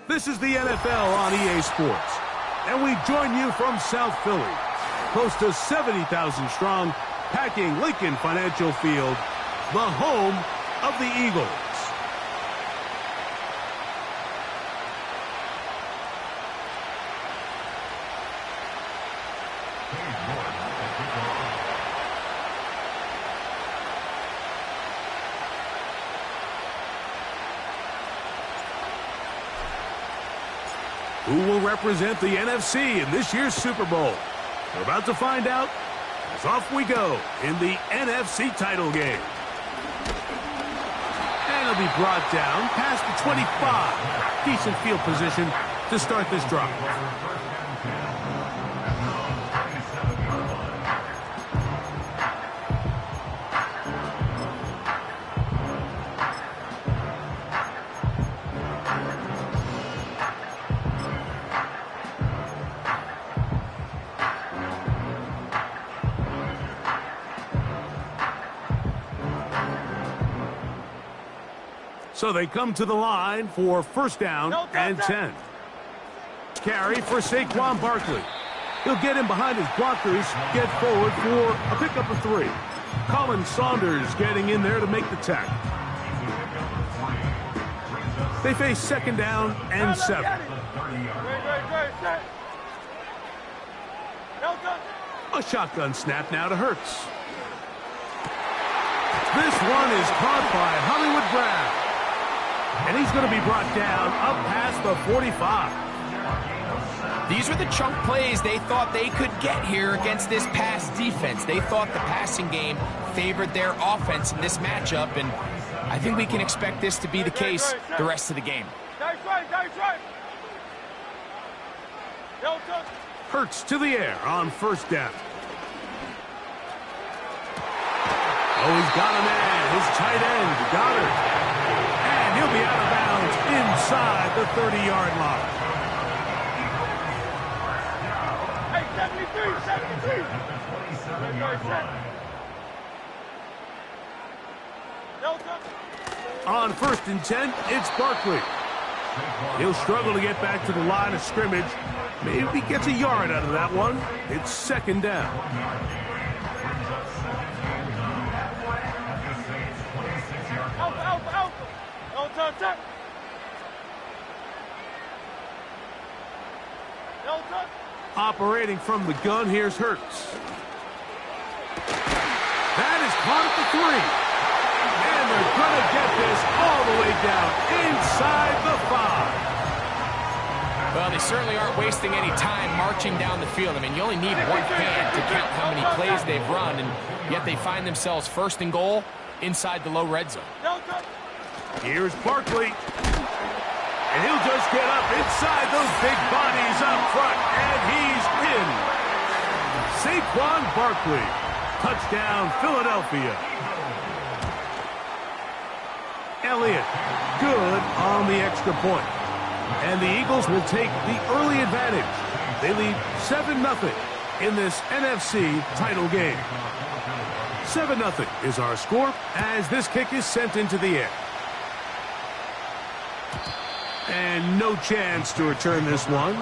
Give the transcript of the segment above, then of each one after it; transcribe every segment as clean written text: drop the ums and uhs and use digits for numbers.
This is the NFL on EA Sports, and we join you from South Philly, close to 70,000 strong, packing Lincoln Financial Field, the home of the Eagles. Who will represent the NFC in this year's Super Bowl? We're about to find out, as off we go in the NFC title game. And it'll be brought down past the 25. Decent field position to start this drive. So they come to the line for first down and 10. Carry for Saquon Barkley. He'll get in behind his blockers, get forward for a pickup of 3. Colin Saunders getting in there to make the tackle. They face second down and 7. A shotgun snap now to Hurts. This one is caught by Hollywood Brown. And he's going to be brought down up past the 45. These were the chunk plays they thought they could get here against this pass defense. They thought the passing game favored their offense in this matchup, and I think we can expect this to be the case the rest of the game. Hurts to the air on first down. Oh, he's got a man. His tight end, Goddard. And he'll be out of bounds inside the 30-yard line. Hey, 73. On first and 10, it's Barkley. He'll struggle to get back to the line of scrimmage. Maybe gets a yard out of that one. It's second down. Operating from the gun, here's Hurts. That is caught at the 3. And they're going to get this all the way down inside the 5. Well, they certainly aren't wasting any time marching down the field. I mean, you only need one hand to count how many plays they've run, and yet they find themselves first and goal inside the low red zone. Here's Barkley. And he'll just get up inside those big bodies up front, and he's in. Saquon Barkley. Touchdown, Philadelphia. Elliott, good on the extra point. And the Eagles will take the early advantage. They lead 7-0 in this NFC title game. 7-0 is our score as this kick is sent into the air. And no chance to return this one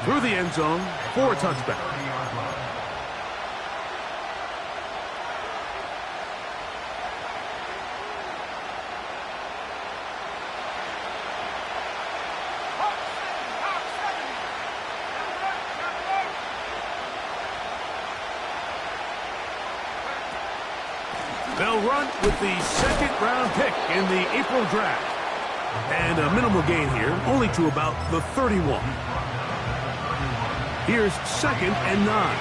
through the end zone for a touchback. They'll run with the second-round pick in the April draft. And a minimal gain here, only to about the 31. Here's second and 9.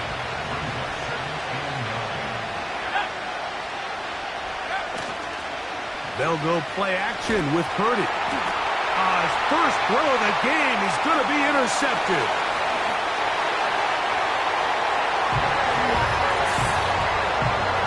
They'll go play action with Purdy. His first throw of the game is going to be intercepted.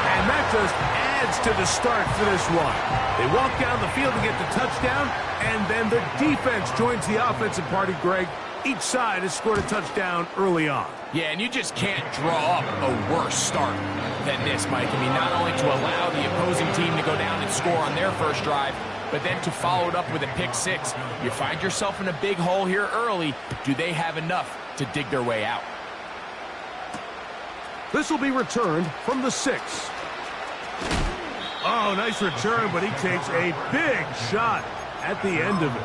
And that just adds to the start for this one. They walk down the field to get the touchdown, and then the defense joins the offensive party, Greg. Each side has scored a touchdown early on. Yeah, and you just can't draw up a worse start than this, Mike. I mean, not only to allow the opposing team to go down and score on their first drive, but then to follow it up with a pick six. You find yourself in a big hole here early. Do they have enough to dig their way out? This will be returned from the 6. Oh, nice return, but he takes a big shot at the end of it.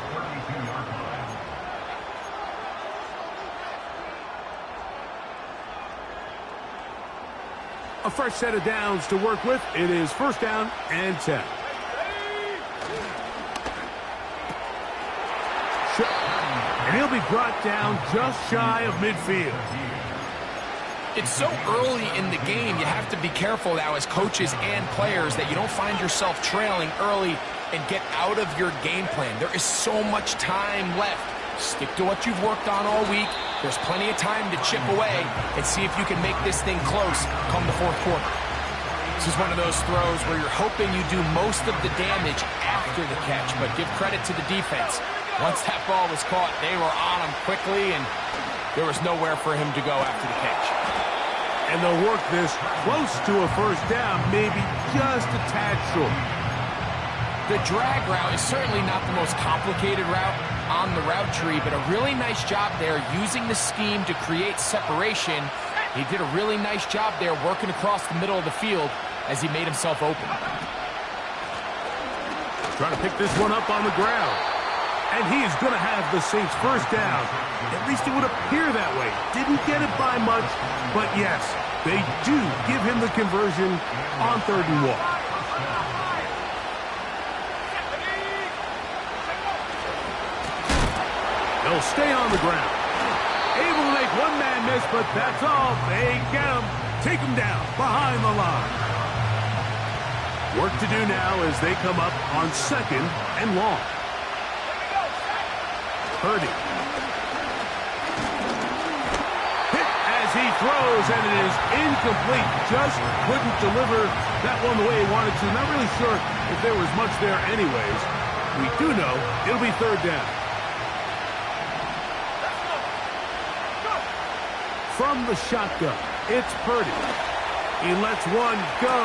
A fresh set of downs to work with. It is first down and 10. And he'll be brought down just shy of midfield. It's so early in the game, you have to be careful now as coaches and players that you don't find yourself trailing early and get out of your game plan. There is so much time left. Stick to what you've worked on all week. There's plenty of time to chip away and see if you can make this thing close come the fourth quarter. This is one of those throws where you're hoping you do most of the damage after the catch, but give credit to the defense. Once that ball was caught, they were on him quickly, and there was nowhere for him to go after the catch. And they'll work this close to a first down, maybe just a tad short. The drag route is certainly not the most complicated route on the route tree, but a really nice job there using the scheme to create separation. He did a really nice job there working across the middle of the field as he made himself open. Trying to pick this one up on the ground. And he is going to have the Saints first down. At least it would appear that way. Didn't get it by much, but yes, they do give him the conversion on 3rd and 1. They'll stay on the ground. Able to make one man miss, but that's all. They get him. Take him down behind the line. Work to do now as they come up on 2nd and long. Purdy. Hit as he throws, and it is incomplete. Just couldn't deliver that one the way he wanted to. Not really sure if there was much there anyways. We do know it'll be 3rd down. From the shotgun, it's Purdy. He lets one go,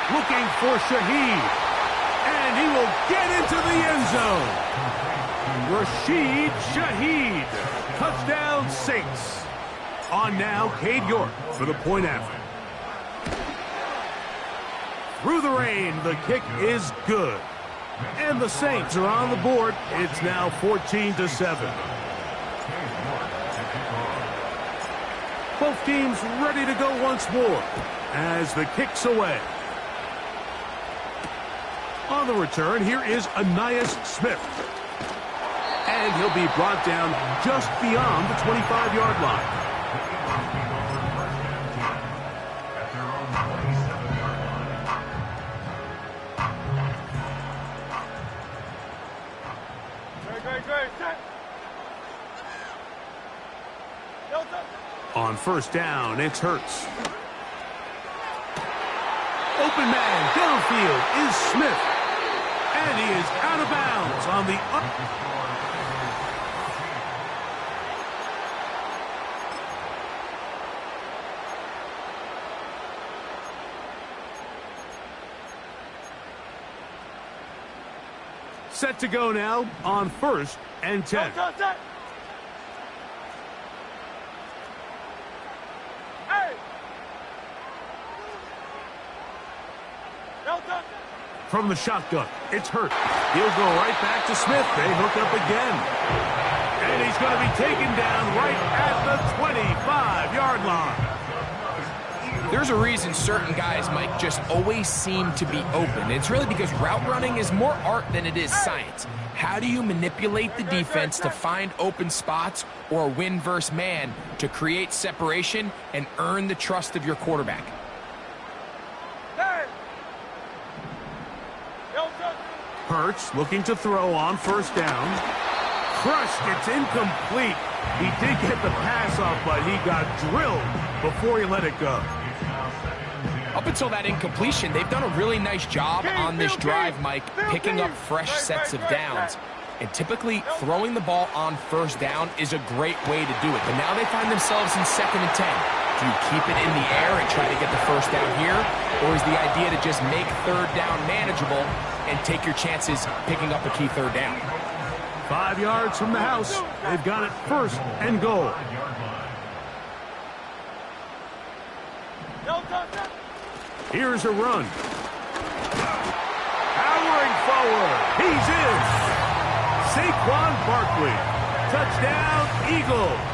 looking for Shaheed. And he will get into the end zone. Rashid Shaheed. Touchdown Saints. On now, Cade York for the point after. Through the rain, the kick is good. And the Saints are on the board. It's now 14-7. Both teams ready to go once more as the kick's away. On the return, here is Ainias Smith. And he'll be brought down just beyond the 25-yard line. On first down, it's Hurts. Open man downfield is Smith. And he is out of bounds on the Set to go now on 1st and 10. From the shotgun, it's Hurt. He'll go right back to Smith. They hook up again. And he's going to be taken down right at the 25-yard line. There's a reason certain guys, Mike, just always seem to be open. It's really because route running is more art than it is science. How do you manipulate the defense to find open spots or win versus man to create separation and earn the trust of your quarterback? Hurts looking to throw on first down. Crushed, it's incomplete. He did get the pass off, but he got drilled before he let it go. Up until that incompletion, they've done a really nice job on this drive, Mike, picking up fresh sets of downs. And typically, throwing the ball on first down is a great way to do it. But now they find themselves in 2nd and 10. Do you keep it in the air and try to get the first down here? Or is the idea to just make 3rd down manageable and take your chances picking up a key third down. 5 yards from the house. They've got it first and goal. Here's a run. Powering forward. He's in. Saquon Barkley. Touchdown, Eagles.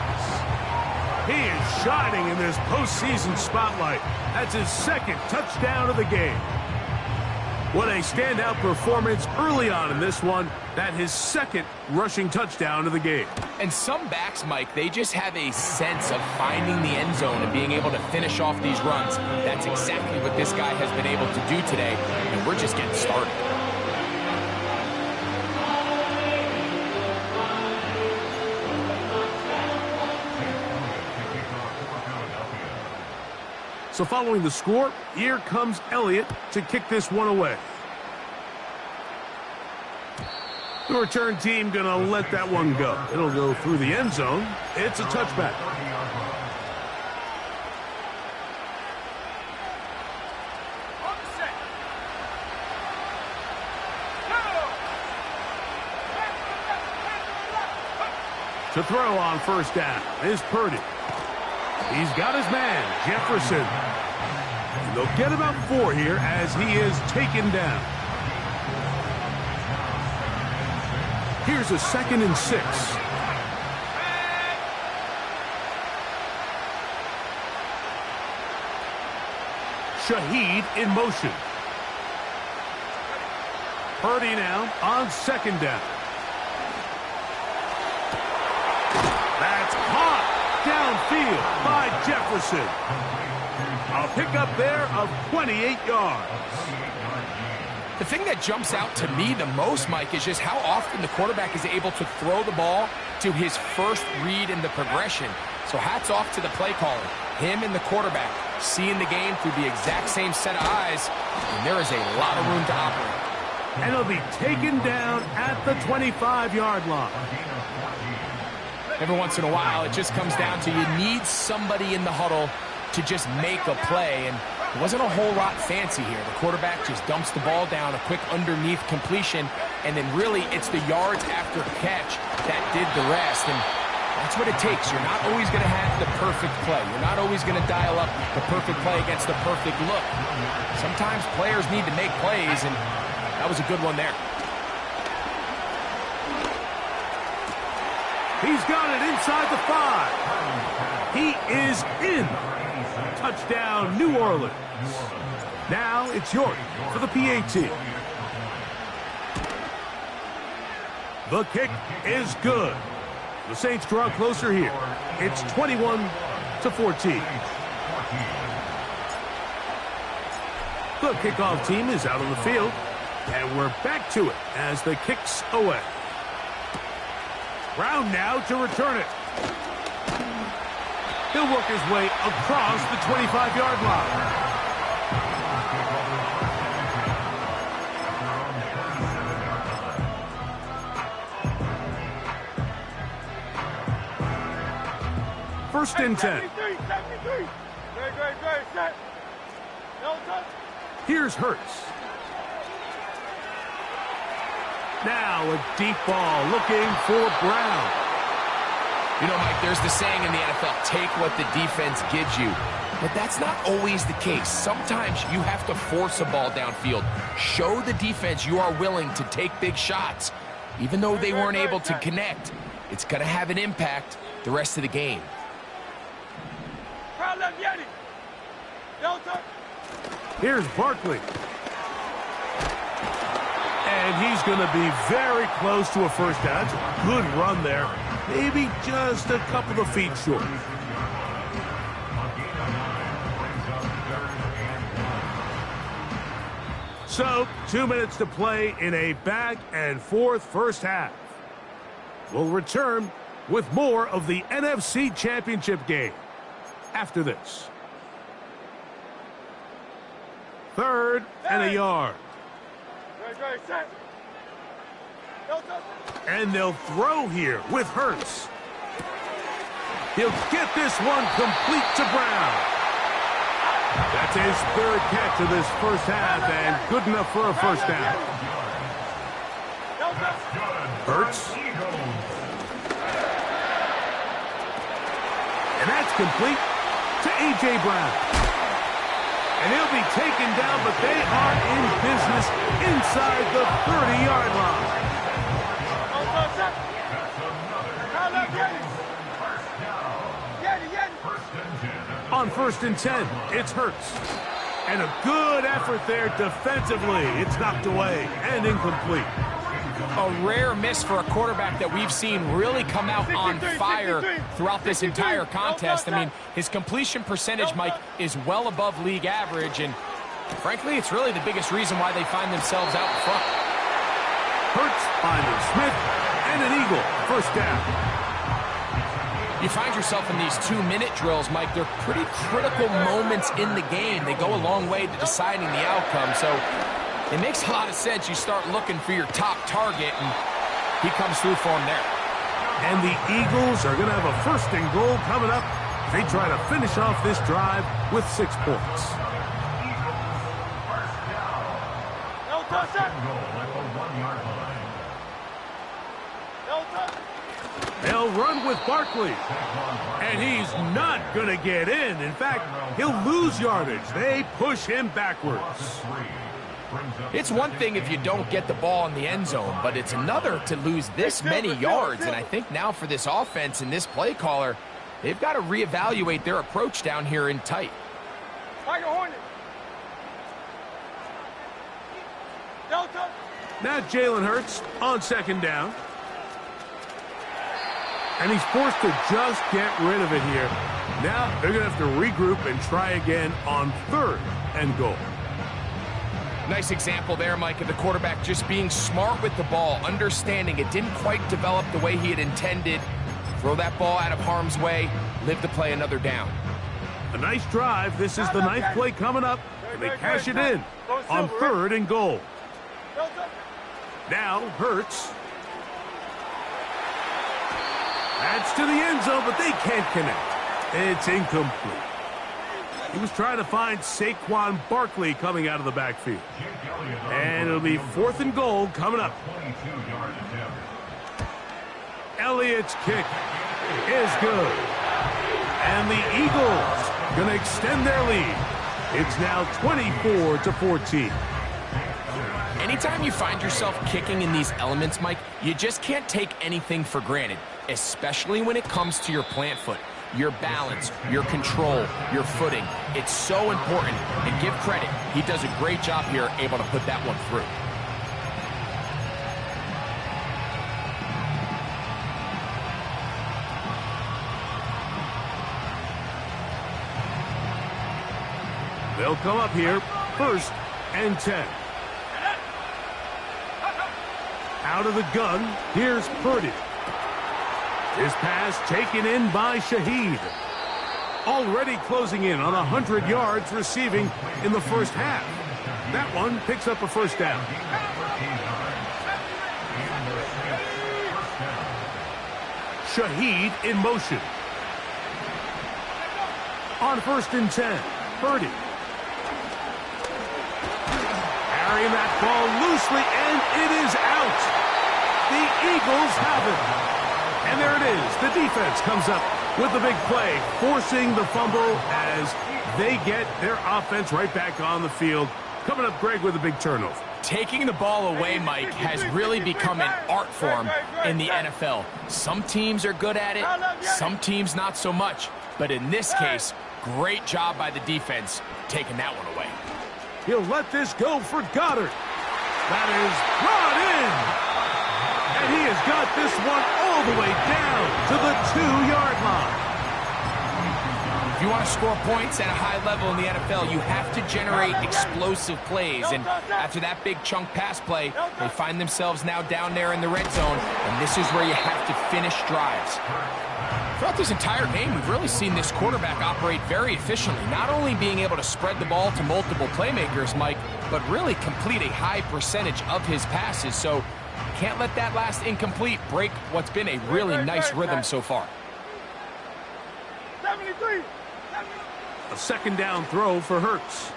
He is shining in this postseason spotlight. That's his second touchdown of the game. What a standout performance early on in this one. That his second rushing touchdown of the game. And some backs, Mike, they just have a sense of finding the end zone and being able to finish off these runs. That's exactly what this guy has been able to do today, and we're just getting started. So following the score, here comes Elliott to kick this one away. The return team going to let that one go. It'll go through the end zone. It's a touchback. To throw on first down is Purdy. He's got his man, Jefferson. And they'll get about 4 here as he is taken down. Here's a 2nd and 6. Shaheed in motion. Purdy now on 2nd down. That's caught downfield by Jefferson. A pickup there of 28 yards. The thing that jumps out to me the most, Mike, is just how often the quarterback is able to throw the ball to his first read in the progression. So hats off to the play caller. Him and the quarterback seeing the game through the exact same set of eyes, and there is a lot of room to operate. And he'll be taken down at the 25-yard line. Every once in a while, it just comes down to you need somebody in the huddle to just make a play, and it wasn't a whole lot fancy here. The quarterback just dumps the ball down, a quick underneath completion, and then really it's the yards after catch that did the rest, and that's what it takes. You're not always going to have the perfect play. You're not always going to dial up the perfect play against the perfect look. Sometimes players need to make plays, and that was a good one there. He's got it inside the 5. He is in. Touchdown, New Orleans. Now it's York for the PAT. The kick is good. The Saints draw closer here. It's 21-14. The kickoff team is out on the field, and we're back to it as the kick's away. Brown now to return it. He'll work his way across the 25-yard line. First and 10. Here's Hurts. Now a deep ball looking for Brown. You know, Mike, there's the saying in the NFL, take what the defense gives you. But that's not always the case. Sometimes you have to force a ball downfield. Show the defense you are willing to take big shots. Even though they weren't able to connect, it's going to have an impact the rest of the game. Here's Barkley. And he's going to be very close to a first down. It's a good run there. Maybe just a couple of feet short. So, 2 minutes to play in a back-and-forth first half. We'll return with more of the NFC Championship game after this. 3rd and a yard. And they'll throw here with Hurts. He'll get this one complete to Brown. That's his 3rd catch of this first half and good enough for a first down. Hurts. And that's complete to A.J. Brown. And he'll be taken down, but they are in business inside the 30-yard line. On 1st and 10, it's Hurts. And a good effort there defensively. It's knocked away and incomplete. A rare miss for a quarterback that we've seen really come out on fire throughout this entire contest. I mean, his completion percentage, Mike, is well above league average, and frankly, it's really the biggest reason why they find themselves out in front. Hurts finding Smith, and an eagle. First down. You find yourself in these 2-minute drills, Mike. They're pretty critical moments in the game. They go a long way to deciding the outcome, so it makes a lot of sense. You start looking for your top target, and he comes through for him there. And the Eagles are going to have a 1st and goal coming up. They try to finish off this drive with 6 points. They'll run with Barkley. And he's not going to get in. In fact, he'll lose yardage. They push him backwards. It's one thing if you don't get the ball in the end zone, but it's another to lose this many yards. And I think now for this offense and this play caller, they've got to reevaluate their approach down here in tight. Now Jalen Hurts on 2nd down. And he's forced to just get rid of it here. Now they're going to have to regroup and try again on 3rd and goal. Nice example there, Mike, of the quarterback just being smart with the ball, understanding it didn't quite develop the way he had intended. Throw that ball out of harm's way, live to play another down. A nice drive. This is the 9th play coming up. And they cash it in on 3rd and goal. Now Hurts. That's to the end zone, but they can't connect. It's incomplete. He was trying to find Saquon Barkley coming out of the backfield. And it'll be 4th and goal coming up. Elliott's kick is good. And the Eagles going to extend their lead. It's now 24-14. Anytime you find yourself kicking in these elements, Mike, you just can't take anything for granted, especially when it comes to your plant foot. Your balance, your control, your footing. It's so important. And give credit, he does a great job here, able to put that one through. They'll come up here, 1st and 10. Out of the gun, here's Purdy. His pass taken in by Shaheed. Already closing in on 100 yards receiving in the 1st half. That one picks up a 1st down. Shaheed in motion. On 1st and 10, Purdy. Carrying that ball loosely, and it is out. The Eagles have it. And there it is. The defense comes up with the big play, forcing the fumble as they get their offense right back on the field. Coming up, Greg, with a big turnover. Taking the ball away, Mike, has really become an art form in the NFL. Some teams are good at it, some teams not so much. But in this case, great job by the defense taking that one away. He'll let this go for Goddard. That is brought in. And he has got this one all the way down to the 2-yard line. If you want to score points at a high level in the NFL, you have to generate explosive plays. And after that big chunk pass play, they find themselves now down there in the red zone. And this is where you have to finish drives. Throughout this entire game, we've really seen this quarterback operate very efficiently, not only being able to spread the ball to multiple playmakers, Mike, but really complete a high percentage of his passes. So can't let that last incomplete break what's been a really nice rhythm so far. A 2nd down throw for Hurts.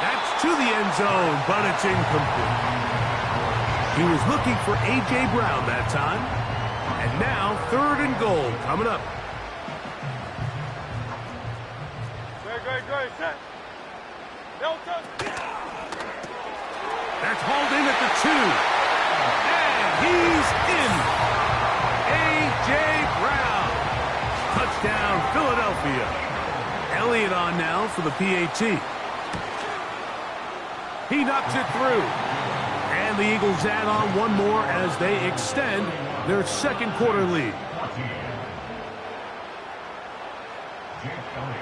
That's to the end zone, but it's incomplete. He was looking for A.J. Brown that time. And now 3rd and goal coming up. Set. That's hauled in at the 2. And he's in. A.J. Brown. Touchdown, Philadelphia. Elliott on now for the PAT. He knocks it through. And the Eagles add on one more as they extend their 2nd quarter lead.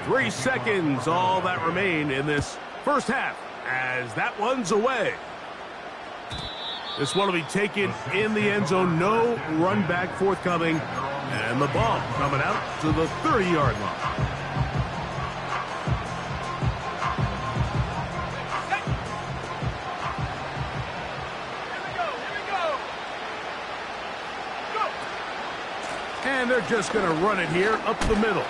3 seconds, all that remain in this first half, as that one's away. This one will be taken in the end zone. No run back forthcoming. And the ball coming out to the 30-yard line. And they're just going to run it here up the middle.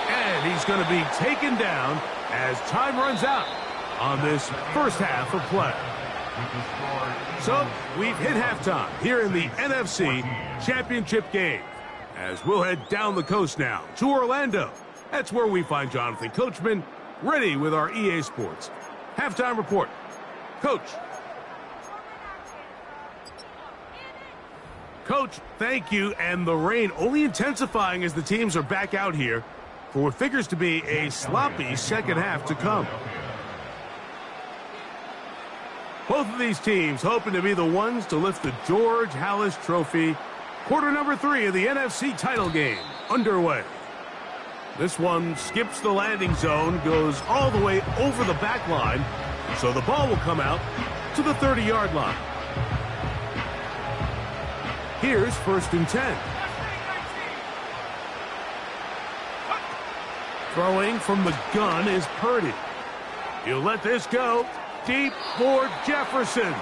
And he's going to be taken down as time runs out on this first half of play. So we've hit halftime here in the NFC Championship game. As we'll head down the coast now to Orlando. That's where we find Jonathan Coachman ready with our EA Sports halftime report. Coach. Coach, thank you. And the rain only intensifying as the teams are back out here for what figures to be a sloppy second half to come. Both of these teams hoping to be the ones to lift the George Halas Trophy. Quarter number 3 of the NFC title game underway. This one skips the landing zone, goes all the way over the back line, so the ball will come out to the 30-yard line. Here's 1st and 10. Throwing from the gun is Purdy. He'll let this go. Deep for Jefferson.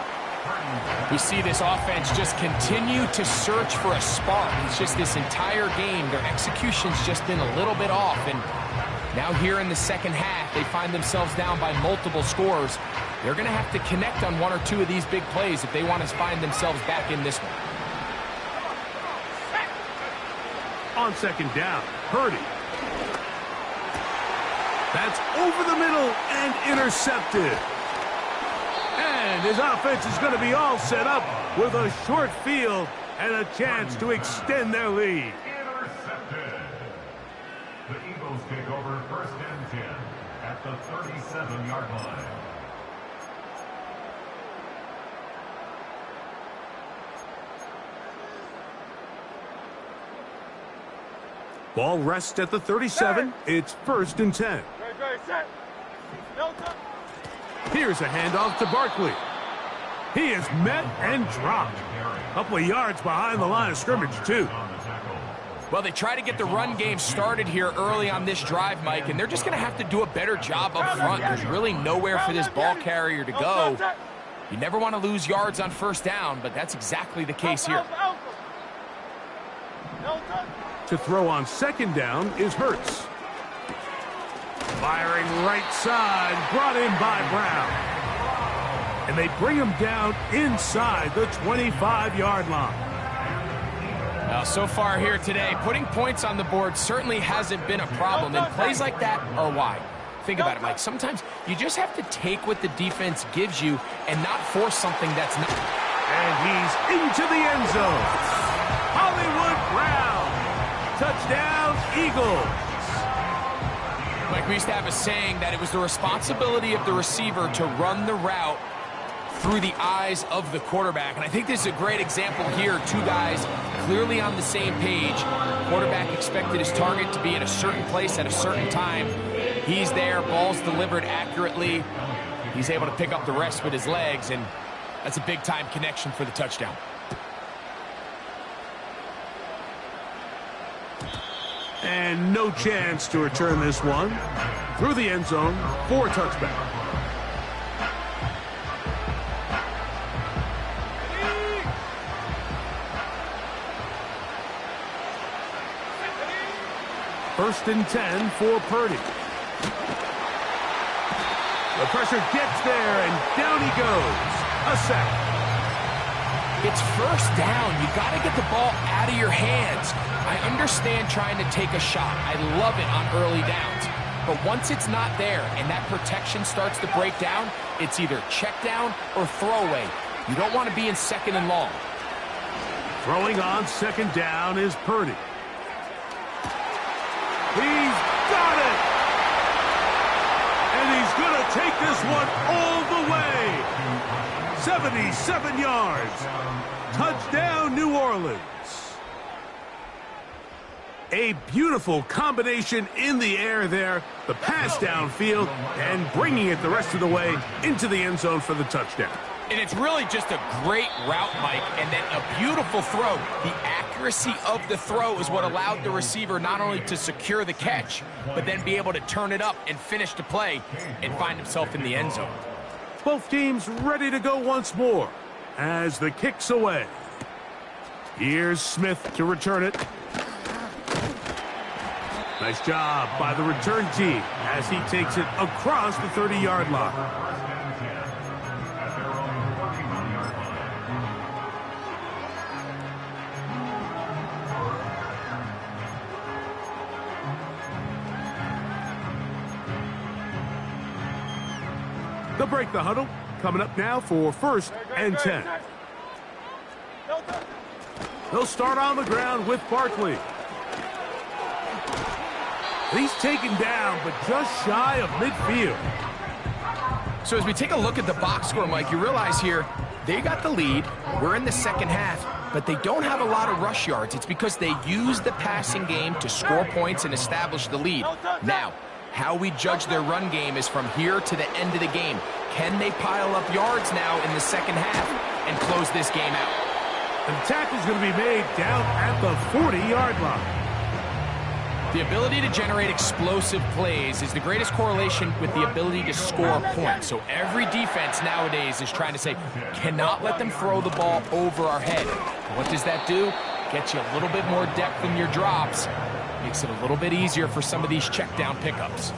We see this offense just continue to search for a spark. It's just this entire game, their execution's just been a little bit off. And now here in the second half, they find themselves down by multiple scores. They're going to have to connect on 1 or 2 of these big plays if they want to find themselves back in this one. On 2nd down, Purdy. That's over the middle and intercepted. And his offense is going to be all set up with a short field and a chance to extend their lead. Intercepted. The Eagles take over 1st and 10 at the 37-yard line. Ball rests at the 37. It's 1st and 10. Here's a handoff to Barkley. He is met and dropped. A couple of yards behind the line of scrimmage, too. Well, they try to get the run game started here early on this drive, Mike, and they're just going to have to do a better job up front. There's really nowhere for this ball carrier to go. You never want to lose yards on 1st down, but that's exactly the case here. To throw on 2nd down is Hurts. Firing right side, brought in by Brown. And they bring him down inside the 25-yard line. Now, so far here today, putting points on the board certainly hasn't been a problem, and plays like that are why. Think about it, Mike. Sometimes you just have to take what the defense gives you and not force something that's not. And he's into the end zone. Hollywood Brown. Touchdown, Eagles. Mike, we used to have a saying that it was the responsibility of the receiver to run the route through the eyes of the quarterback. And I think this is a great example here. 2 guys clearly on the same page. Quarterback expected his target to be in a certain place at a certain time. He's there, ball's delivered accurately. He's able to pick up the rest with his legs, and that's a big-time connection for the touchdown. And no chance to return this one through the end zone for a touchback. First and 10 for Purdy. The pressure gets there, and down he goes. A sack. It's first down. You got to get the ball out of your hands. I understand trying to take a shot. I love it on early downs. But once it's not there and that protection starts to break down, it's either check down or throwaway. You don't want to be in second and long. Throwing on second down is Purdy. He's got it! And he's going to take this one all the way. 77 yards. Touchdown, New Orleans. A beautiful combination in the air there. The pass downfield and bringing it the rest of the way into the end zone for the touchdown. And it's really just a great route, Mike, and then a beautiful throw. The accuracy of the throw is what allowed the receiver not only to secure the catch, but then be able to turn it up and finish the play and find himself in the end zone. Both teams ready to go once more as the kick's away. Here's Smith to return it. Nice job by the return team as he takes it across the 30-yard line. They'll break the huddle. Coming up now for 1st and 10. They'll start on the ground with Barkley. He's taken down, but just shy of midfield. So as we take a look at the box score, Mike, you realize here, they got the lead. We're in the second half, but they don't have a lot of rush yards. It's because they use the passing game to score points and establish the lead. Now, how we judge their run game is from here to the end of the game. Can they pile up yards now in the second half and close this game out? The tackle's going to be made down at the 40-yard line. The ability to generate explosive plays is the greatest correlation with the ability to score points. So every defense nowadays is trying to say, cannot let them throw the ball over our head. What does that do? Gets you a little bit more depth in your drops. Makes it a little bit easier for some of these check down pickups.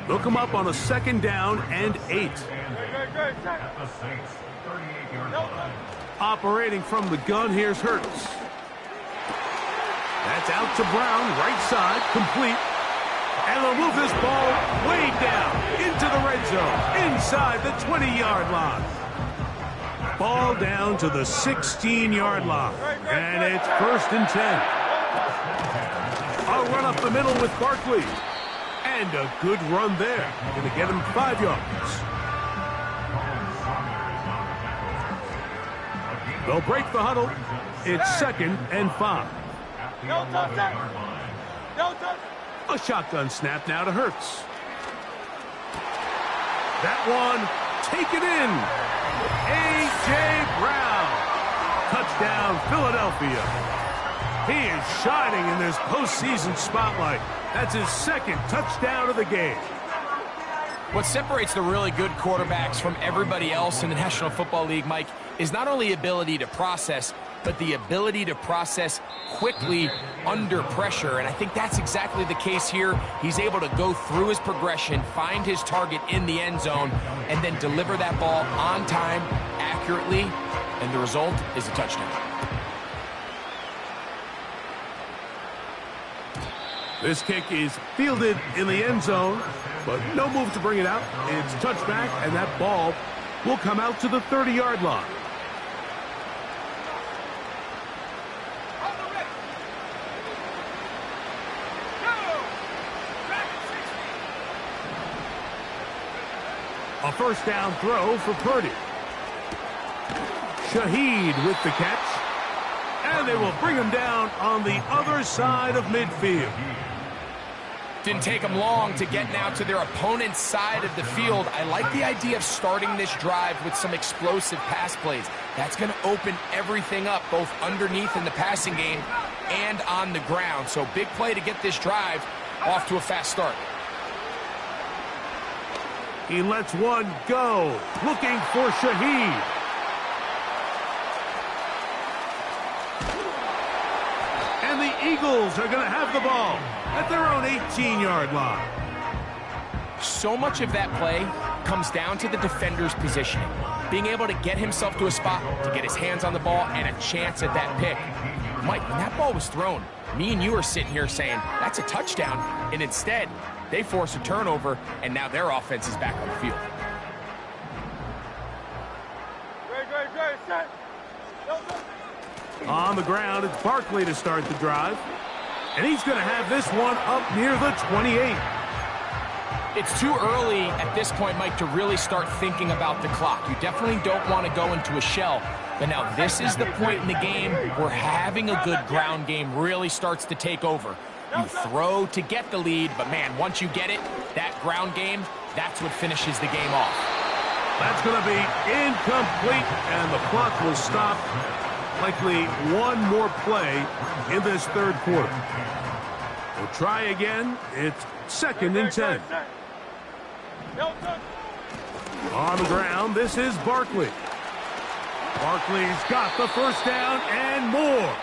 They'll come up on a 2nd down and 8. Operating from the gun, here's Hurts. That's out to Brown, right side, complete. And they'll move this ball way down into the red zone, inside the 20-yard line. Ball down to the 16-yard line, and it's 1st and 10. I'll run up the middle with Barkley. And a good run there. Going to get him 5 yards. They'll break the huddle. It's 2nd and 5. A shotgun snap now to Hurts. That one taken in. A.J. Brown. Touchdown, Philadelphia. He is shining in this postseason spotlight. That's his 2nd touchdown of the game. What separates the really good quarterbacks from everybody else in the National Football League, Mike, is not only ability to process, but the ability to process quickly under pressure. And I think that's exactly the case here. He's able to go through his progression, find his target in the end zone, and then deliver that ball on time, accurately, and the result is a touchdown. This kick is fielded in the end zone, but no move to bring it out. It's touchback, and that ball will come out to the 30-yard line. A 1st down throw for Purdy. Shaheed with the catch. And they will bring him down on the other side of midfield. Didn't take them long to get now to their opponent's side of the field. I like the idea of starting this drive with some explosive pass plays. That's going to open everything up, both underneath in the passing game and on the ground. So big play to get this drive off to a fast start. He lets one go, looking for Shaheed. And the Eagles are going to have the ball at their own 18-yard line. So much of that play comes down to the defender's positioning. being able to get himself to a spot, to get his hands on the ball, and a chance at that pick. Mike, when that ball was thrown, me and you are sitting here saying, that's a touchdown, and instead, they force a turnover, and now their offense is back on the field. On the ground, it's Barkley to start the drive. And he's going to have this one up near the 28. It's too early at this point, Mike, to really start thinking about the clock. You definitely don't want to go into a shell. But now this is the point in the game where having a good ground game really starts to take over. You throw to get the lead, but man, once you get it, that ground game, that's what finishes the game off. That's going to be incomplete, and the clock will stop. Likely one more play in this third quarter. We'll try again. It's 2nd and 10. On the ground, this is Barkley. Barkley's got the first down and more.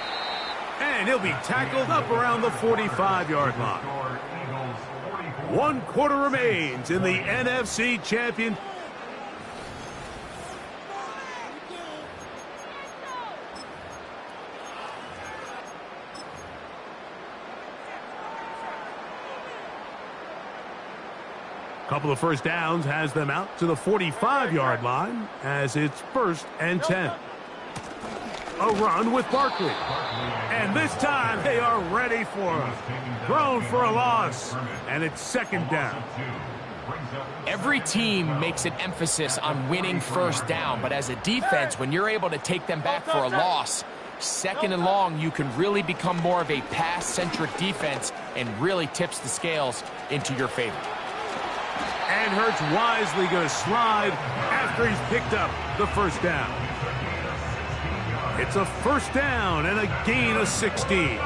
And he'll be tackled up around the 45-yard line. 1 quarter remains in the NFC Championship. Couple of first downs has them out to the 45-yard line as it's 1st and 10. A run with Barkley. And this time they are ready for him. Thrown for a loss. And it's 2nd down. Every team makes an emphasis on winning first down, but as a defense, when you're able to take them back for a loss, 2nd and long, you can really become more of a pass-centric defense and really tips the scales into your favor. And Hurts wisely going to slide after he's picked up the first down. It's a first down and a gain of 16.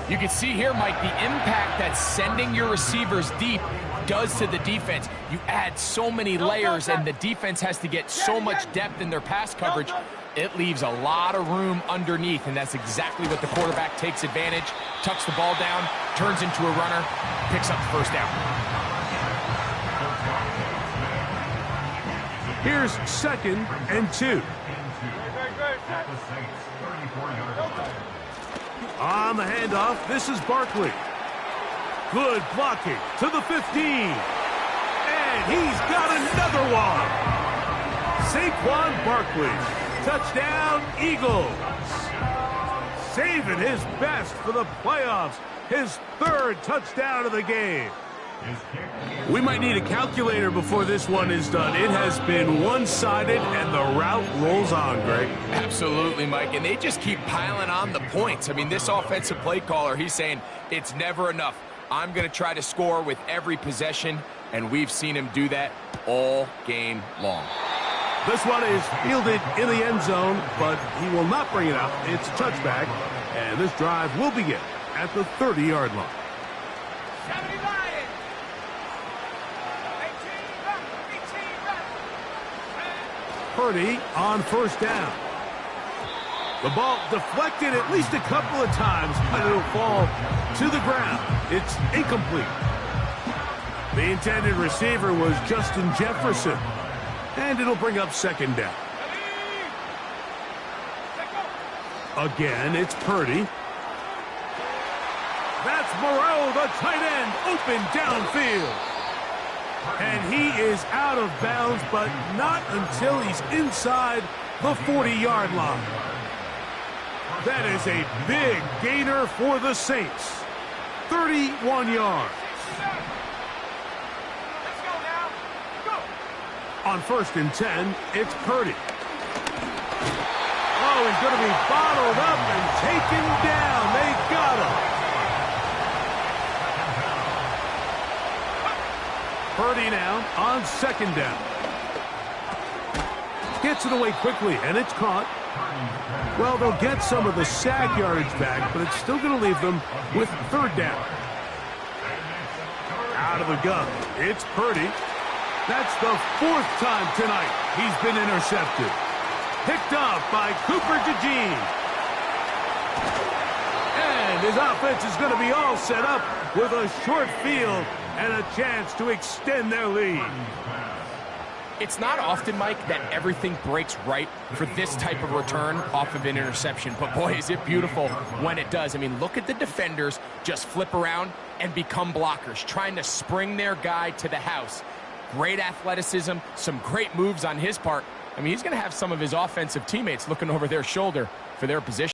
You can see here, Mike, the impact that sending your receivers deep does to the defense. You add so many layers, and the defense has to get so much depth in their pass coverage. It leaves a lot of room underneath, and that's exactly what the quarterback takes advantage. Tucks the ball down, turns into a runner, picks up the first down. Here's 2nd and 2. On the handoff, this is Barkley. Good blocking to the 15. And he's got another one. Saquon Barkley. Touchdown, Eagles. Saving his best for the playoffs. His 3rd touchdown of the game. We might need a calculator before this one is done. It has been one-sided, and the route rolls on, Greg. Absolutely, Mike, and they just keep piling on the points. I mean, this offensive play caller, he's saying it's never enough. I'm going to try to score with every possession, and we've seen him do that all game long. This one is fielded in the end zone, but he will not bring it out. It's a touchback, and this drive will begin at the 30-yard line. Purdy on first down. The ball deflected at least a couple of times, but it'll fall to the ground. It's incomplete. The intended receiver was Justin Jefferson, and it'll bring up 2nd down. Again, it's Purdy. That's Moreau, the tight end, open downfield. And he is out of bounds, but not until he's inside the 40-yard line. That is a big gainer for the Saints. 31 yards. On 1st and 10, it's Purdy. Oh, he's going to be bottled up and taken down. They got him. Purdy now on 2nd down. Gets it away quickly, and it's caught. Well, they'll get some of the sack yardage back, but it's still going to leave them with 3rd down. Out of the gun, it's Purdy. That's the 4th time tonight he's been intercepted. Picked up by Cooper DeJean. And his offense is going to be all set up with a short field and a chance to extend their lead. It's not often, Mike, that everything breaks right for this type of return off of an interception. But, boy, is it beautiful when it does. I mean, look at the defenders just flip around and become blockers, trying to spring their guy to the house. Great athleticism, some great moves on his part. I mean, he's going to have some of his offensive teammates looking over their shoulder for their position.